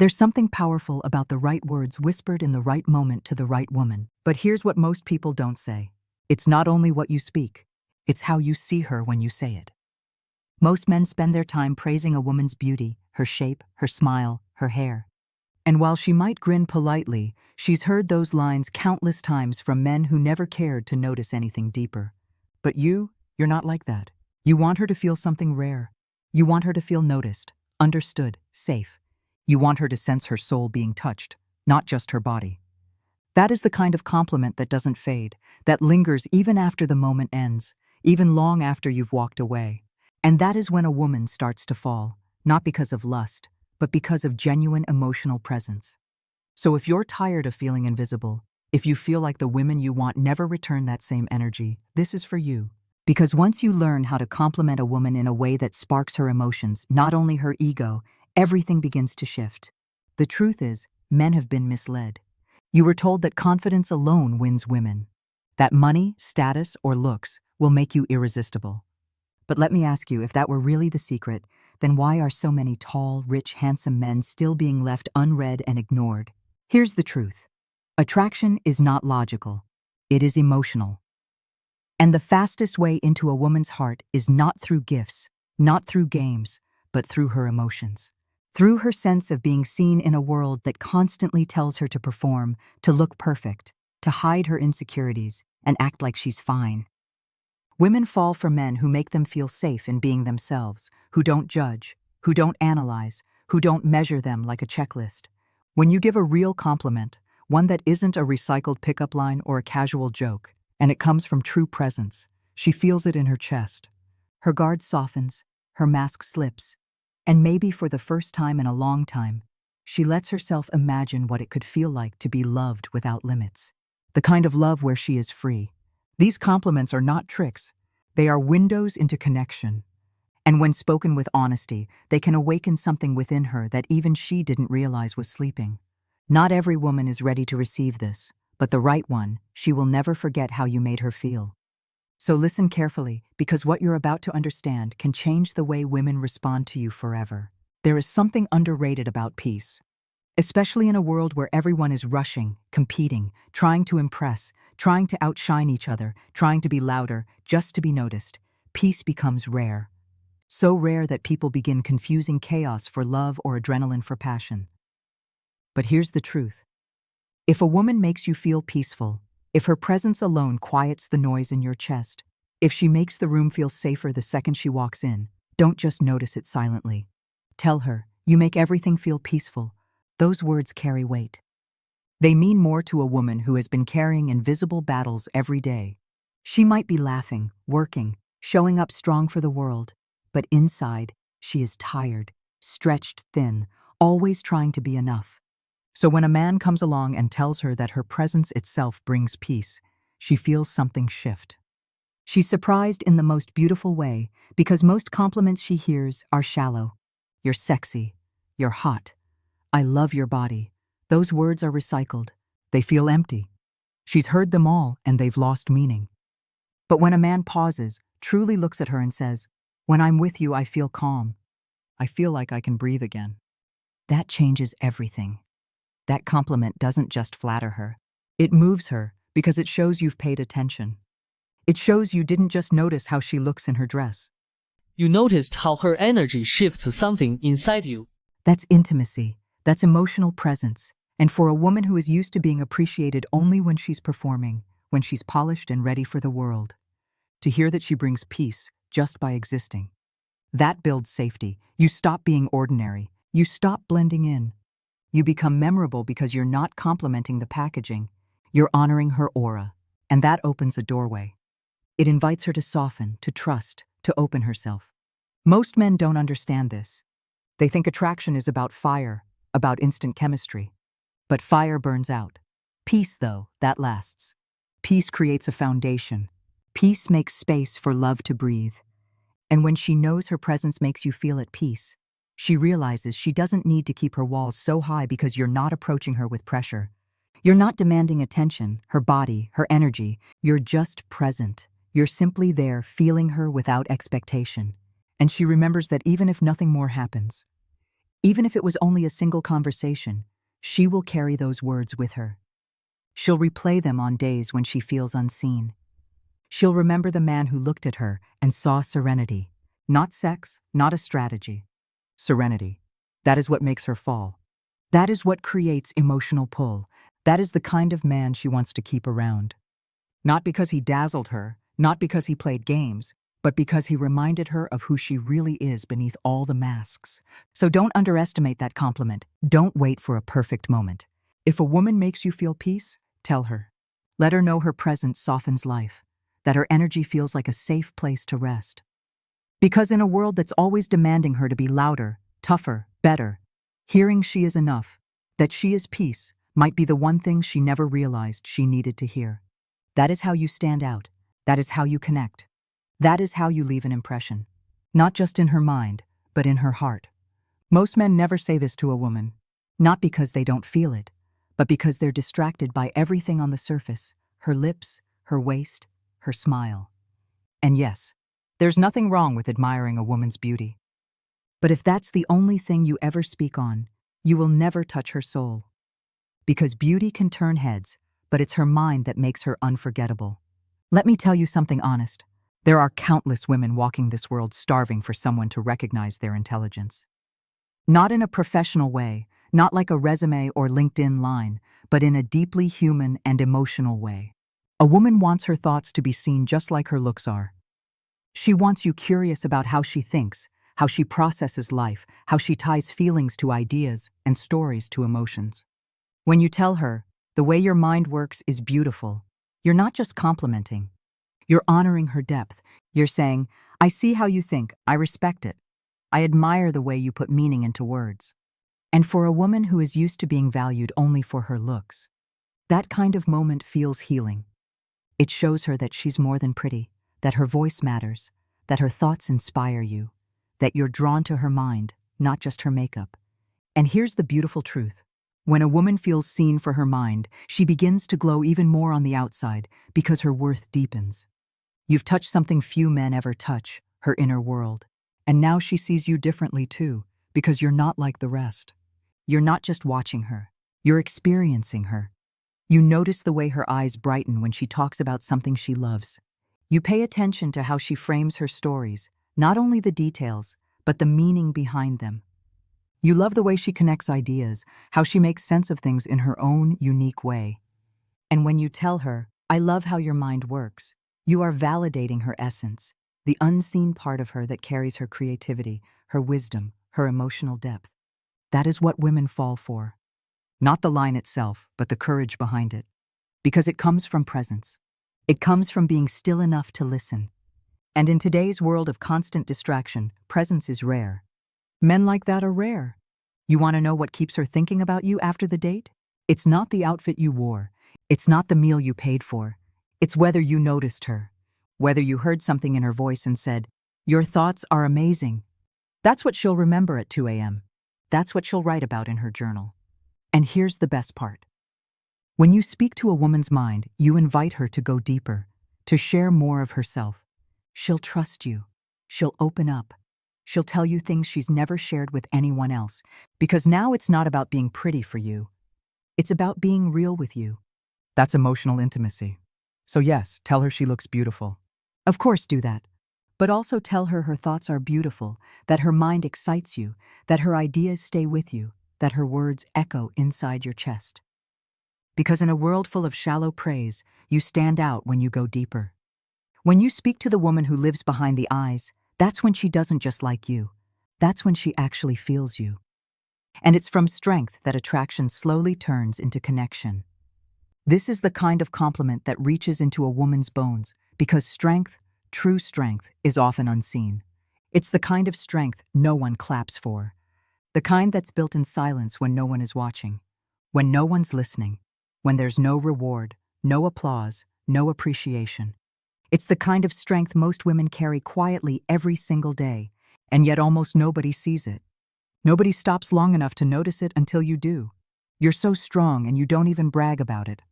There's something powerful about the right words whispered in the right moment to the right woman. But here's what most people don't say. It's not only what you speak, it's how you see her when you say it. Most men spend their time praising a woman's beauty, her shape, her smile, her hair. And while she might grin politely, she's heard those lines countless times from men who never cared to notice anything deeper. But you're not like that. You want her to feel something rare. You want her to feel noticed, understood, safe. You want her to sense her soul being touched, not just her body. That is the kind of compliment that doesn't fade, that lingers even after the moment ends, even long after you've walked away. And that is when a woman starts to fall, not because of lust, but because of genuine emotional presence. So if you're tired of feeling invisible, if you feel like the women you want never return that same energy, this is for you. Because once you learn how to compliment a woman in a way that sparks her emotions, not only her ego, everything begins to shift. The truth is, men have been misled. You were told that confidence alone wins women, that money, status, or looks will make you irresistible. But let me ask you, if that were really the secret, then why are so many tall, rich, handsome men still being left unread and ignored? Here's the truth. Attraction is not logical. It is emotional. And the fastest way into a woman's heart is not through gifts, not through games, but through her emotions. Through her sense of being seen in a world that constantly tells her to perform, to look perfect, to hide her insecurities, and act like she's fine. Women fall for men who make them feel safe in being themselves, who don't judge, who don't analyze, who don't measure them like a checklist. When you give a real compliment, one that isn't a recycled pickup line or a casual joke, and it comes from true presence, she feels it in her chest. Her guard softens, her mask slips, and maybe for the first time in a long time, she lets herself imagine what it could feel like to be loved without limits. The kind of love where she is free. These compliments are not tricks. They are windows into connection. And when spoken with honesty, they can awaken something within her that even she didn't realize was sleeping. Not every woman is ready to receive this, but the right one, she will never forget how you made her feel. So listen carefully, because what you're about to understand can change the way women respond to you forever. There is something underrated about peace. Especially in a world where everyone is rushing, competing, trying to impress, trying to outshine each other, trying to be louder, just to be noticed, peace becomes rare. So rare that people begin confusing chaos for love or adrenaline for passion. But here's the truth. If a woman makes you feel peaceful, if her presence alone quiets the noise in your chest, if she makes the room feel safer the second she walks in, don't just notice it silently. Tell her, you make everything feel peaceful. Those words carry weight. They mean more to a woman who has been carrying invisible battles every day. She might be laughing, working, showing up strong for the world, but inside, she is tired, stretched thin, always trying to be enough. So when a man comes along and tells her that her presence itself brings peace, she feels something shift. She's surprised in the most beautiful way, because most compliments she hears are shallow. You're sexy. You're hot. I love your body. Those words are recycled. They feel empty. She's heard them all, and they've lost meaning. But when a man pauses, truly looks at her and says, "When I'm with you, I feel calm. I feel like I can breathe again." That changes everything. That compliment doesn't just flatter her. It moves her because it shows you've paid attention. It shows you didn't just notice how she looks in her dress. You noticed how her energy shifts something inside you. That's intimacy. That's emotional presence. And for a woman who is used to being appreciated only when she's performing, when she's polished and ready for the world, to hear that she brings peace just by existing, that builds safety. You stop being ordinary. You stop blending in. You become memorable because you're not complimenting the packaging. You're honoring her aura. And that opens a doorway. It invites her to soften, to trust, to open herself. Most men don't understand this. They think attraction is about fire, about instant chemistry. But fire burns out. Peace, though, that lasts. Peace creates a foundation. Peace makes space for love to breathe. And when she knows her presence makes you feel at peace, she realizes she doesn't need to keep her walls so high because you're not approaching her with pressure. You're not demanding attention, her body, her energy. You're just present. You're simply there, feeling her without expectation. And she remembers that even if nothing more happens, Even if it was only a single conversation, she will carry those words with her. She'll replay them on days when she feels unseen. She'll remember the man who looked at her and saw serenity. Not sex, not a strategy. Serenity. That is what makes her fall. That is what creates emotional pull. That is the kind of man she wants to keep around. Not because he dazzled her, not because he played games, but because he reminded her of who she really is beneath all the masks. So don't underestimate that compliment. Don't wait for a perfect moment. If a woman makes you feel peace, tell her. Let her know her presence softens life, that her energy feels like a safe place to rest. Because in a world that's always demanding her to be louder, tougher, better, hearing she is enough, that she is peace, might be the one thing she never realized she needed to hear. That is how you stand out. That is how you connect. That is how you leave an impression. Not just in her mind, but in her heart. Most men never say this to a woman, not because they don't feel it, but because they're distracted by everything on the surface, her lips, her waist, her smile. And yes, there's nothing wrong with admiring a woman's beauty. But if that's the only thing you ever speak on, you will never touch her soul. Because beauty can turn heads, but it's her mind that makes her unforgettable. Let me tell you something honest. There are countless women walking this world starving for someone to recognize their intelligence. Not in a professional way, not like a resume or LinkedIn line, but in a deeply human and emotional way. A woman wants her thoughts to be seen just like her looks are. She wants you curious about how she thinks, how she processes life, how she ties feelings to ideas and stories to emotions. When you tell her, the way your mind works is beautiful, you're not just complimenting. You're honoring her depth. You're saying, I see how you think, I respect it. I admire the way you put meaning into words. And for a woman who is used to being valued only for her looks, that kind of moment feels healing. It shows her that she's more than pretty, that her voice matters, that her thoughts inspire you, that you're drawn to her mind, not just her makeup. And here's the beautiful truth. When a woman feels seen for her mind, she begins to glow even more on the outside because her worth deepens. You've touched something few men ever touch, her inner world. And now she sees you differently too, because you're not like the rest. You're not just watching her, you're experiencing her. You notice the way her eyes brighten when she talks about something she loves. You pay attention to how she frames her stories, not only the details, but the meaning behind them. You love the way she connects ideas, how she makes sense of things in her own unique way. And when you tell her, I love how your mind works, you are validating her essence, the unseen part of her that carries her creativity, her wisdom, her emotional depth. That is what women fall for. Not the line itself, but the courage behind it. Because it comes from presence. It comes from being still enough to listen. And in today's world of constant distraction, presence is rare. Men like that are rare. You want to know what keeps her thinking about you after the date? It's not the outfit you wore. It's not the meal you paid for. It's whether you noticed her. Whether you heard something in her voice and said, your thoughts are amazing. That's what she'll remember at 2 a.m. That's what she'll write about in her journal. And here's the best part. When you speak to a woman's mind, you invite her to go deeper, to share more of herself. She'll trust you. She'll open up. She'll tell you things she's never shared with anyone else. Because now it's not about being pretty for you. It's about being real with you. That's emotional intimacy. So yes, tell her she looks beautiful. Of course, do that. But also tell her her thoughts are beautiful, that her mind excites you, that her ideas stay with you, that her words echo inside your chest. Because in a world full of shallow praise, you stand out when you go deeper. When you speak to the woman who lives behind the eyes, that's when she doesn't just like you. That's when she actually feels you. And it's from strength that attraction slowly turns into connection. This is the kind of compliment that reaches into a woman's bones, because strength, true strength, is often unseen. It's the kind of strength no one claps for. The kind that's built in silence when no one is watching, when no one's listening, when there's no reward, no applause, no appreciation. It's the kind of strength most women carry quietly every single day, and yet almost nobody sees it. Nobody stops long enough to notice it until you do. You're so strong and you don't even brag about it.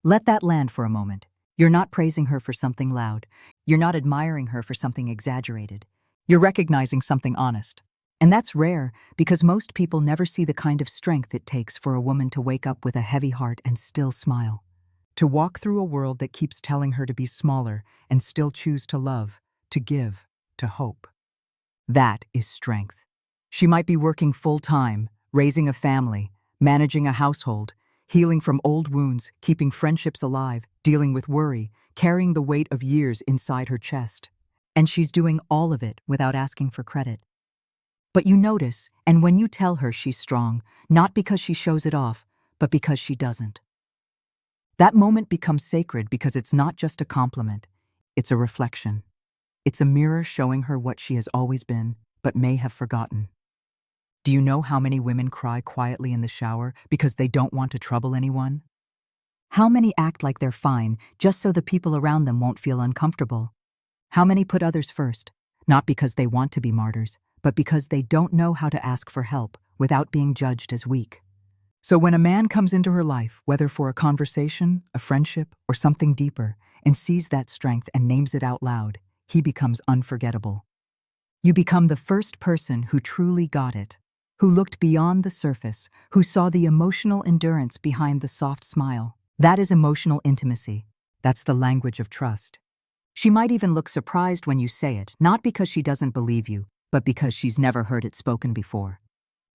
Let that land for a moment. You're not praising her for something loud. You're not admiring her for something exaggerated. You're recognizing something honest. And that's rare because most people never see the kind of strength it takes for a woman to wake up with a heavy heart and still smile. To walk through a world that keeps telling her to be smaller and still choose to love, to give, to hope. That is strength. She might be working full-time, raising a family, managing a household, healing from old wounds, keeping friendships alive, dealing with worry, carrying the weight of years inside her chest. And she's doing all of it without asking for credit. But you notice, and when you tell her she's strong, not because she shows it off, but because she doesn't. That moment becomes sacred because it's not just a compliment, it's a reflection. It's a mirror showing her what she has always been, but may have forgotten. Do you know how many women cry quietly in the shower because they don't want to trouble anyone? How many act like they're fine just so the people around them won't feel uncomfortable? How many put others first, not because they want to be martyrs, but because they don't know how to ask for help without being judged as weak? So when a man comes into her life, whether for a conversation, a friendship, or something deeper, and sees that strength and names it out loud, he becomes unforgettable. You become the first person who truly got it, who looked beyond the surface, who saw the emotional endurance behind the soft smile. That is emotional intimacy. That's the language of trust. She might even look surprised when you say it, not because she doesn't believe you, but because she's never heard it spoken before.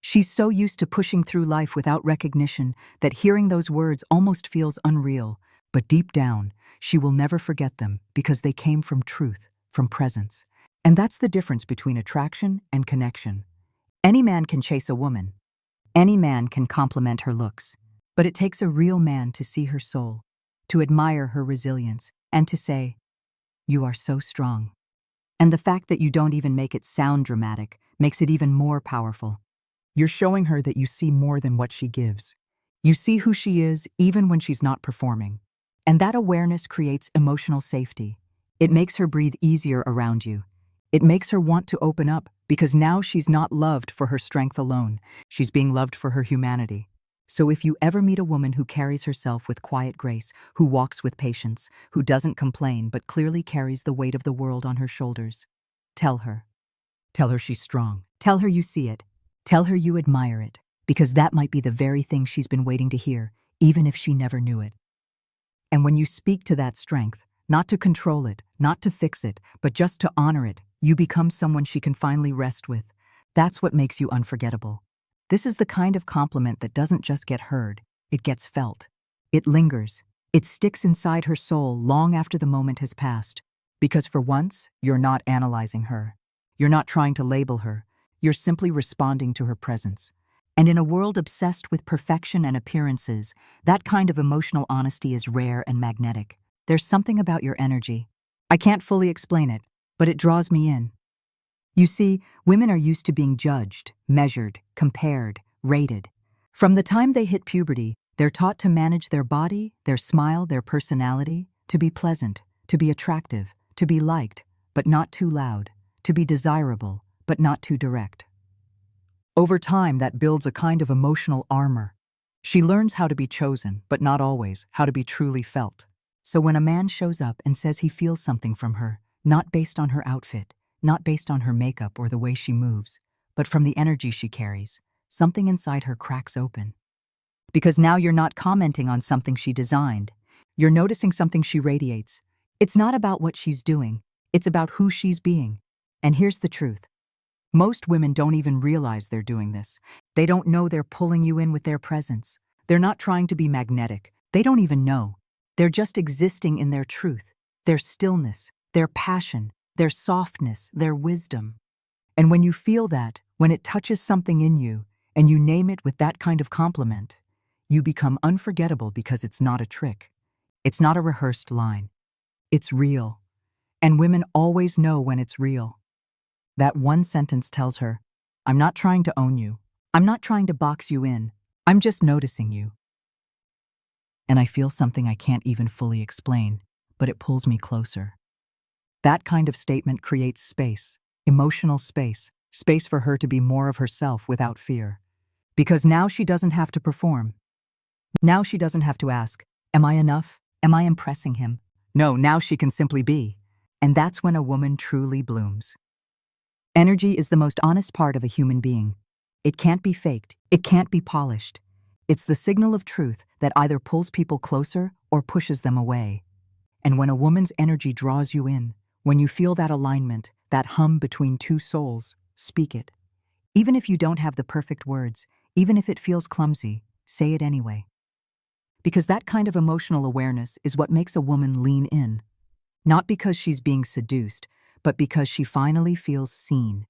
She's so used to pushing through life without recognition that hearing those words almost feels unreal, but deep down, she will never forget them because they came from truth, from presence. And that's the difference between attraction and connection. Any man can chase a woman. Any man can compliment her looks. But it takes a real man to see her soul, to admire her resilience, and to say, "You are so strong." And the fact that you don't even make it sound dramatic makes it even more powerful. You're showing her that you see more than what she gives. You see who she is even when she's not performing. And that awareness creates emotional safety. It makes her breathe easier around you. It makes her want to open up because now she's not loved for her strength alone. She's being loved for her humanity. So if you ever meet a woman who carries herself with quiet grace, who walks with patience, who doesn't complain but clearly carries the weight of the world on her shoulders, tell her. Tell her she's strong. Tell her you see it. Tell her you admire it, because that might be the very thing she's been waiting to hear, even if she never knew it. And when you speak to that strength, not to control it, not to fix it, but just to honor it, you become someone she can finally rest with. That's what makes you unforgettable. This is the kind of compliment that doesn't just get heard, it gets felt. It lingers. It sticks inside her soul long after the moment has passed. Because for once, you're not analyzing her. You're not trying to label her. You're simply responding to her presence. And in a world obsessed with perfection and appearances, that kind of emotional honesty is rare and magnetic. There's something about your energy. I can't fully explain it, but it draws me in. You see, women are used to being judged, measured, compared, rated. From the time they hit puberty, they're taught to manage their body, their smile, their personality, to be pleasant, to be attractive, to be liked, but not too loud, to be desirable, but not too direct. Over time, that builds a kind of emotional armor. She learns how to be chosen, but not always, how to be truly felt. So when a man shows up and says he feels something from her, not based on her outfit, not based on her makeup or the way she moves, but from the energy she carries, something inside her cracks open. Because now you're not commenting on something she designed. You're noticing something she radiates. It's not about what she's doing. It's about who she's being. And here's the truth. Most women don't even realize they're doing this. They don't know they're pulling you in with their presence. They're not trying to be magnetic. They don't even know. They're just existing in their truth, their stillness, their passion, their softness, their wisdom. And when you feel that, when it touches something in you, and you name it with that kind of compliment, you become unforgettable because it's not a trick. It's not a rehearsed line. It's real. And women always know when it's real. That one sentence tells her, "I'm not trying to own you. I'm not trying to box you in. I'm just noticing you." And I feel something I can't even fully explain, but it pulls me closer. That kind of statement creates space, emotional space, space for her to be more of herself without fear. Because now she doesn't have to perform. Now she doesn't have to ask, "Am I enough? Am I impressing him?" No, now she can simply be. And that's when a woman truly blooms. Energy is the most honest part of a human being. It can't be faked. It can't be polished. It's the signal of truth that either pulls people closer or pushes them away. And when a woman's energy draws you in, when you feel that alignment, that hum between two souls, speak it. Even if you don't have the perfect words, even if it feels clumsy, say it anyway. Because that kind of emotional awareness is what makes a woman lean in. Not because she's being seduced, but because she finally feels seen.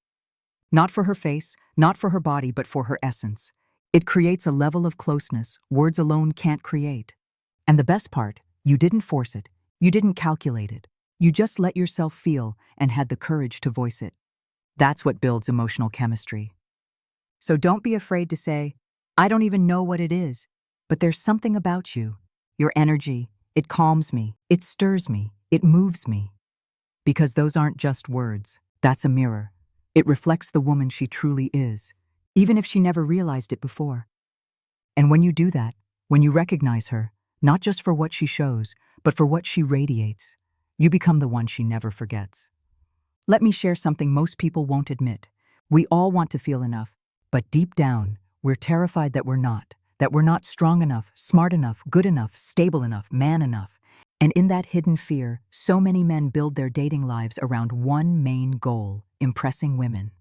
Not for her face, not for her body, but for her essence. It creates a level of closeness words alone can't create. And the best part, you didn't force it. You didn't calculate it. You just let yourself feel and had the courage to voice it. That's what builds emotional chemistry. So don't be afraid to say, I don't even know what it is, but there's something about you. Your energy, it calms me, it stirs me, it moves me. Because those aren't just words, that's a mirror. It reflects the woman she truly is, even if she never realized it before. And when you do that, when you recognize her, not just for what she shows, but for what she radiates, you become the one she never forgets. Let me share something most people won't admit. We all want to feel enough, but deep down, we're terrified that we're not strong enough, smart enough, good enough, stable enough, man enough. And in that hidden fear, so many men build their dating lives around one main goal: impressing women.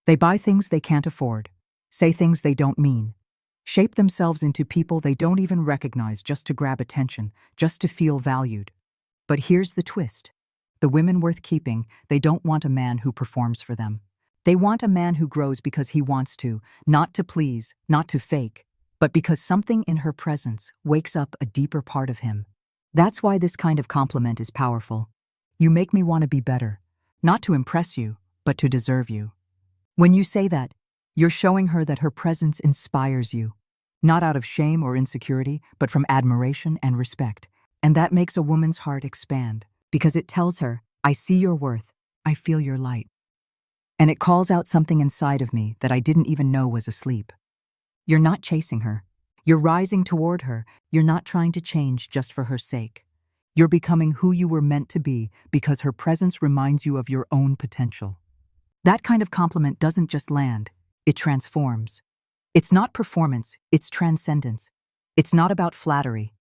They buy things they can't afford, say things they don't mean, shape themselves into people they don't even recognize just to grab attention, just to feel valued. But here's the twist. The women worth keeping, they don't want a man who performs for them. They want a man who grows because he wants to, not to please, not to fake, but because something in her presence wakes up a deeper part of him. That's why this kind of compliment is powerful. You make me want to be better, not to impress you, but to deserve you. When you say that, you're showing her that her presence inspires you, not out of shame or insecurity, but from admiration and respect. And that makes a woman's heart expand, because it tells her, I see your worth, I feel your light. And it calls out something inside of me that I didn't even know was asleep. You're not chasing her. You're rising toward her. You're not trying to change just for her sake. You're becoming who you were meant to be because her presence reminds you of your own potential. That kind of compliment doesn't just land, it transforms. It's not performance, it's transcendence. It's not about flattery.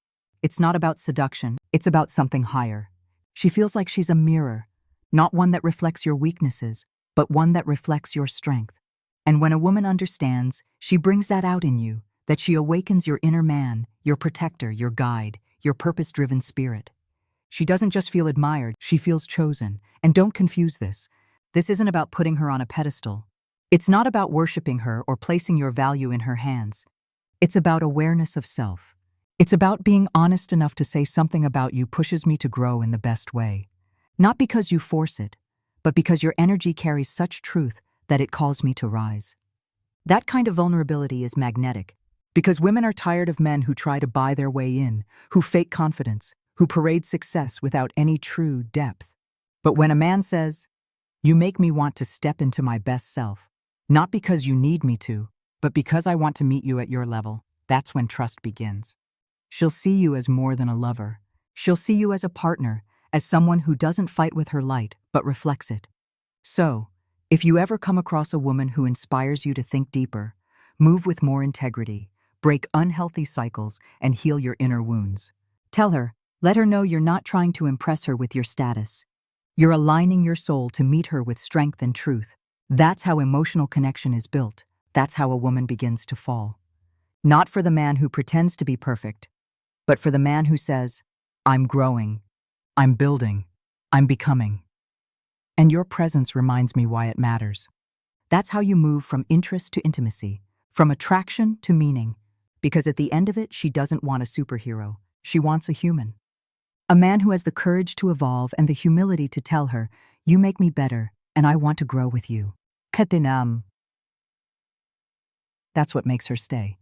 It's not about seduction. It's about something higher. She feels like she's a mirror, not one that reflects your weaknesses, but one that reflects your strength. And when a woman understands, she brings that out in you, that she awakens your inner man, your protector, your guide, your purpose-driven spirit. She doesn't just feel admired, she feels chosen. And don't confuse this. This isn't about putting her on a pedestal. It's not about worshiping her or placing your value in her hands. It's about awareness of self. It's about being honest enough to say something about you pushes me to grow in the best way. Not because you force it, but because your energy carries such truth that it calls me to rise. That kind of vulnerability is magnetic, because women are tired of men who try to buy their way in, who fake confidence, who parade success without any true depth. But when a man says, you make me want to step into my best self, not because you need me to, but because I want to meet you at your level, that's when trust begins. She'll see you as more than a lover. She'll see you as a partner, as someone who doesn't fight with her light, but reflects it. So, if you ever come across a woman who inspires you to think deeper, move with more integrity, break unhealthy cycles, and heal your inner wounds, tell her, let her know you're not trying to impress her with your status. You're aligning your soul to meet her with strength and truth. That's how emotional connection is built. That's how a woman begins to fall. Not for the man who pretends to be perfect, but for the man who says, I'm growing, I'm building, I'm becoming. And your presence reminds me why it matters. That's how you move from interest to intimacy, from attraction to meaning, because at the end of it, she doesn't want a superhero. She wants a human. A man who has the courage to evolve and the humility to tell her, you make me better, and I want to grow with you. Katinam. That's what makes her stay.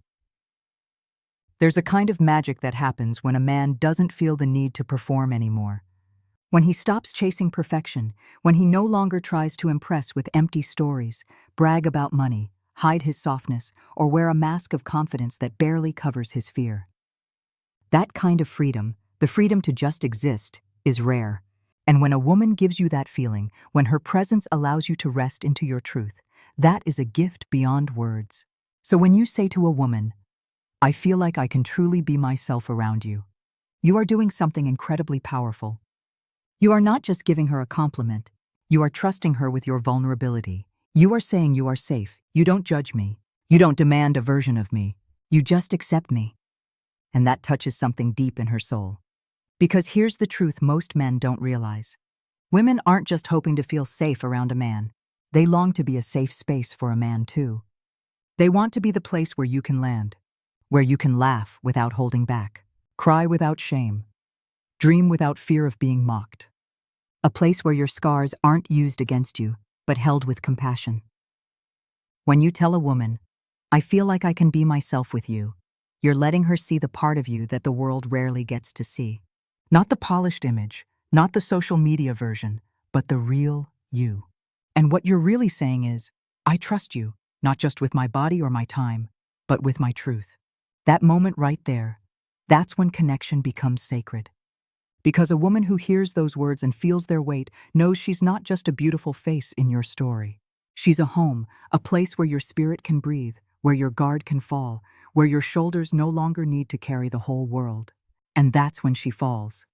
There's a kind of magic that happens when a man doesn't feel the need to perform anymore. When he stops chasing perfection, when he no longer tries to impress with empty stories, brag about money, hide his softness, or wear a mask of confidence that barely covers his fear. That kind of freedom, the freedom to just exist, is rare. And when a woman gives you that feeling, when her presence allows you to rest into your truth, that is a gift beyond words. So when you say to a woman, "I feel like I can truly be myself around you," you are doing something incredibly powerful. You are not just giving her a compliment, you are trusting her with your vulnerability. You are saying you are safe, you don't judge me, you don't demand a version of me, you just accept me. And that touches something deep in her soul. Because here's the truth most men don't realize. Women aren't just hoping to feel safe around a man. They long to be a safe space for a man too. They want to be the place where you can land, where you can laugh without holding back, cry without shame, dream without fear of being mocked. A place where your scars aren't used against you, but held with compassion. When you tell a woman, "I feel like I can be myself with you," you're letting her see the part of you that the world rarely gets to see. Not the polished image, not the social media version, but the real you. And what you're really saying is, "I trust you, not just with my body or my time, but with my truth." That moment right there, that's when connection becomes sacred. Because a woman who hears those words and feels their weight knows she's not just a beautiful face in your story. She's a home, a place where your spirit can breathe, where your guard can fall, where your shoulders no longer need to carry the whole world. And that's when she falls.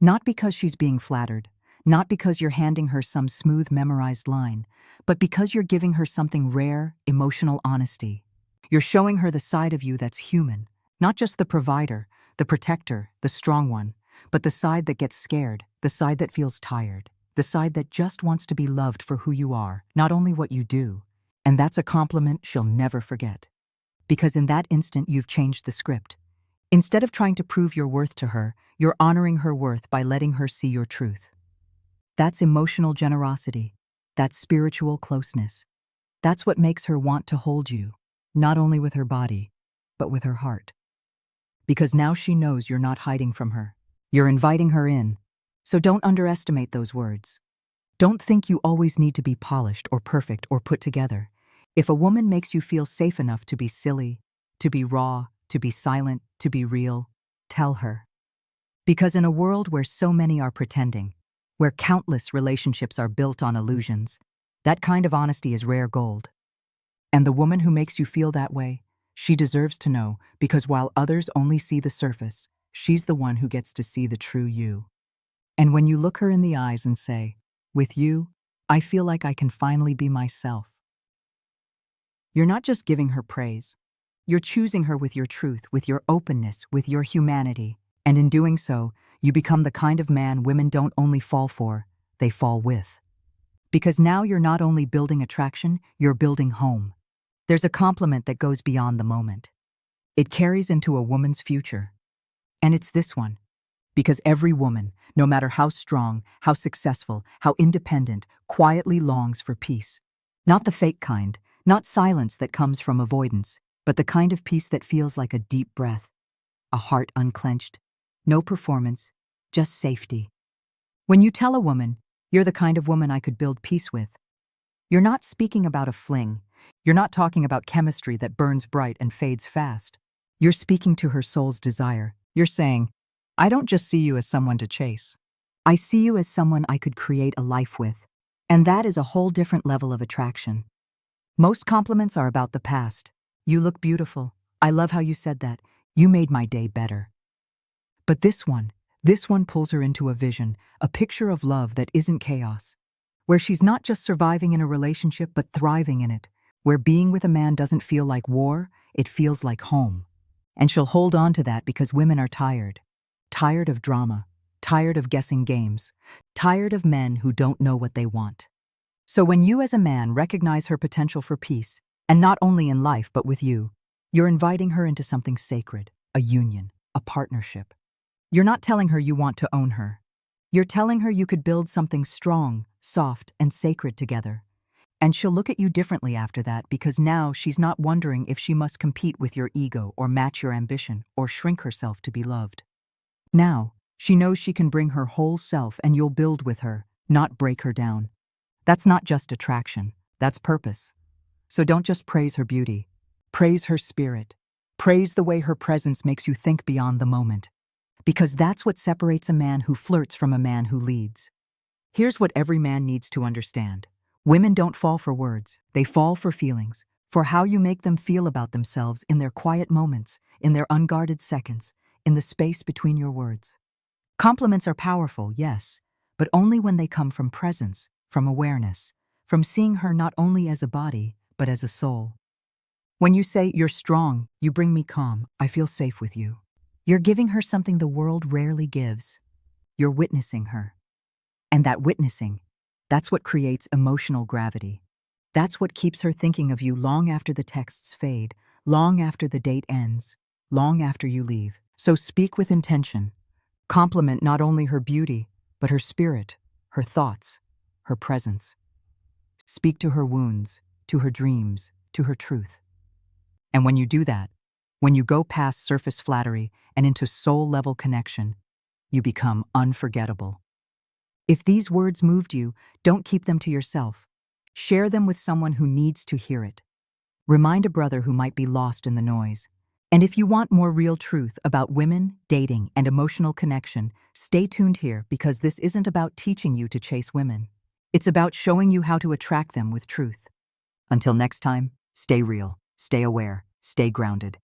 Not because she's being flattered, not because you're handing her some smooth memorized line, but because you're giving her something rare, emotional honesty. You're showing her the side of you that's human, not just the provider, the protector, the strong one, but the side that gets scared, the side that feels tired, the side that just wants to be loved for who you are, not only what you do. And that's a compliment she'll never forget. Because in that instant, you've changed the script. Instead of trying to prove your worth to her, you're honoring her worth by letting her see your truth. That's emotional generosity. That's spiritual closeness. That's what makes her want to hold you, not only with her body, but with her heart. Because now she knows you're not hiding from her. You're inviting her in. So don't underestimate those words. Don't think you always need to be polished or perfect or put together. If a woman makes you feel safe enough to be silly, to be raw, to be silent, to be real, tell her. Because in a world where so many are pretending, where countless relationships are built on illusions, that kind of honesty is rare gold. And the woman who makes you feel that way, she deserves to know, because while others only see the surface, she's the one who gets to see the true you. And when you look her in the eyes and say, "With you, I feel like I can finally be myself," you're not just giving her praise. You're choosing her with your truth, with your openness, with your humanity. And in doing so, you become the kind of man women don't only fall for, they fall with. Because now you're not only building attraction, you're building home. There's a compliment that goes beyond the moment. It carries into a woman's future. And it's this one. Because every woman, no matter how strong, how successful, how independent, quietly longs for peace. Not the fake kind, not silence that comes from avoidance, but the kind of peace that feels like a deep breath, a heart unclenched, no performance, just safety. When you tell a woman, "You're the kind of woman I could build peace with," you're not speaking about a fling. You're not talking about chemistry that burns bright and fades fast. You're speaking to her soul's desire. You're saying, "I don't just see you as someone to chase. I see you as someone I could create a life with." And that is a whole different level of attraction. Most compliments are about the past. "You look beautiful. I love how you said that. You made my day better." But this one pulls her into a vision, a picture of love that isn't chaos, where she's not just surviving in a relationship but thriving in it, where being with a man doesn't feel like war, it feels like home. And she'll hold on to that because women are tired. Tired of drama, tired of guessing games, tired of men who don't know what they want. So when you as a man recognize her potential for peace, and not only in life but with you, you're inviting her into something sacred, a union, a partnership. You're not telling her you want to own her. You're telling her you could build something strong, soft, and sacred together. And she'll look at you differently after that because now she's not wondering if she must compete with your ego or match your ambition or shrink herself to be loved. Now, she knows she can bring her whole self and you'll build with her, not break her down. That's not just attraction, that's purpose. So don't just praise her beauty. Praise her spirit. Praise the way her presence makes you think beyond the moment. Because that's what separates a man who flirts from a man who leads. Here's what every man needs to understand. Women don't fall for words, they fall for feelings, for how you make them feel about themselves in their quiet moments, in their unguarded seconds, in the space between your words. Compliments are powerful, yes, but only when they come from presence, from awareness, from seeing her not only as a body, but as a soul. When you say, "You're strong, you bring me calm, I feel safe with you," you're giving her something the world rarely gives. You're witnessing her. And that witnessing, that's what creates emotional gravity. That's what keeps her thinking of you long after the texts fade, long after the date ends, long after you leave. So speak with intention. Compliment not only her beauty, but her spirit, her thoughts, her presence. Speak to her wounds, to her dreams, to her truth. And when you do that, when you go past surface flattery and into soul-level connection, you become unforgettable. If these words moved you, don't keep them to yourself. Share them with someone who needs to hear it. Remind a brother who might be lost in the noise. And if you want more real truth about women, dating, and emotional connection, stay tuned here because this isn't about teaching you to chase women. It's about showing you how to attract them with truth. Until next time, stay real, stay aware, stay grounded.